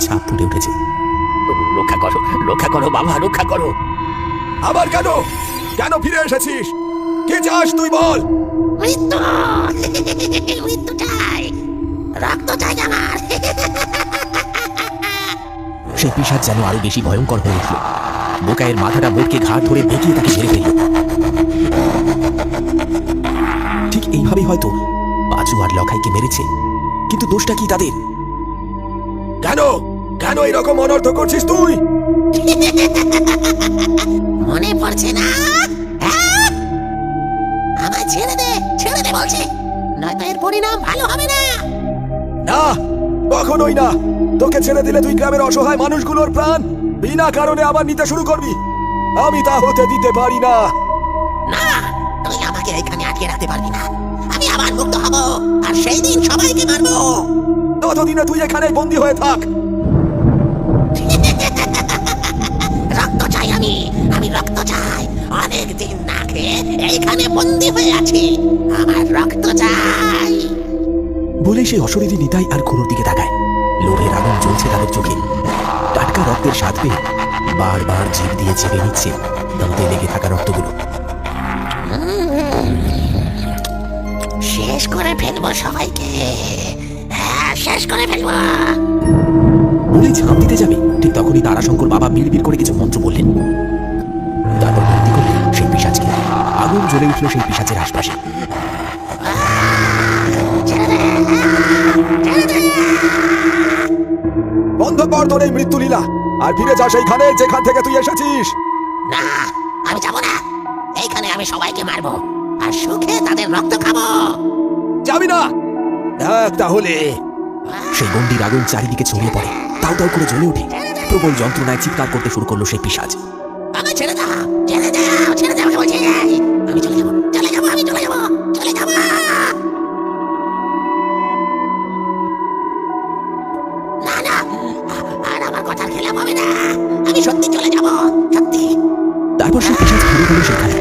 ছাপ ফুটে উঠেছে। রক্ষা করো বাবা, রক্ষা করো। আবার কেন কেন ফিরে এসেছিস? কে চাস তুই বল? মৃত্যু, মৃত্যু চাই, রক্ত চাই আমার। সেই পিশাচ যেন আরো বেশি ভয়ঙ্কর হয়ে উঠল। বোকাইয়ের মাথাটা মোটকে ঘাড় ধরে বেঁকিয়ে তাকে ঝেড়ে ফেলল। ঠিক এইভাবেই হয়তো পাঁচু আর লখাইকে মেরেছে, কিন্তু দোষটা কি তাদের? কেন কেন এরকম অনর্থ করছিস তুই? মনে পড়ছে না? আমায় ছেড়ে দে বলছে, নয়তো এর পরিণাম ভালো হবে না। না, কখনোই না। তোকে ছেড়ে দিলে তুই গ্রামের অসহায় মানুষগুলোর প্রাণ বিনা কারণে আবার নিতে শুরু করবি। আমি তা হতে দিতে পারি না। না, তুই আমাকে এখানে আটকে রাখতে পারবি না। আমি আবার মুক্ত হব, আর সেই দিন সবাইকে মারবো। ততদিনে তুই এখানে বন্দী হয়ে থাক। রক্ত চাই, আমি রক্ত চাই। অনেক দিন না খেয়ে এইখানে বন্দী হয়ে আছি, আমার রক্ত চাই। বলে সেই অশরীরী নিতাই আর খুড়োর দিকে তাকায়। লোভের আগুন জ্বলছে তাদের চোখে। টাটকা রক্তের স্বাদ পেয়ে বারবার জিভ দিয়ে চেপে নিচ্ছে দাঁতে লেগে থাকা রক্তগুলো। শেষ করে ফেলবো সবাইকে, হ্যাঁ শেষ করে ফেলবো। বলে ঝাঁপ দিতে যাবে, ঠিক তখনই তারাশঙ্কর বাবা বিড়বিড় করে কিছু মন্ত্র বললেন। তারপর বন্দি করলেন সেই পিশাচকে। আগুন জ্বলে উঠল সেই পিশাচের আশপাশে। বন্ধ কর তোর এই মৃত্যু লীলা, আর ফিরে যা সেইখানে যেখান থেকে তুই এসেছিস। না, আমি যাবো না। এইখানে আমি সবাইকে মারবো, আর সুখে তাদের রক্ত খাবো। যাবি না? দেখ তাহলে। সেই গন্ডির আগুন চারিদিকে ছড়িয়ে পড়ে, তাও তাও করে জ্বলে ওঠে। প্রবল যন্ত্রণায় চিৎকার করতে শুরু করলো সেই পিশাচ। আমায় ছেড়ে দাও, ছেড়ে দাও, ছেড়ে দাও বলছি। আমি চলে যাবো, চলে যাবো, আমি চলে যাবো, চলে যাবো। না না, আর আমার কথার খেলাপ হবে না। আমি সত্যি চলে যাবো, সত্যি। তারপর সেই পিশাচ ঘুরে গেল সেখানে।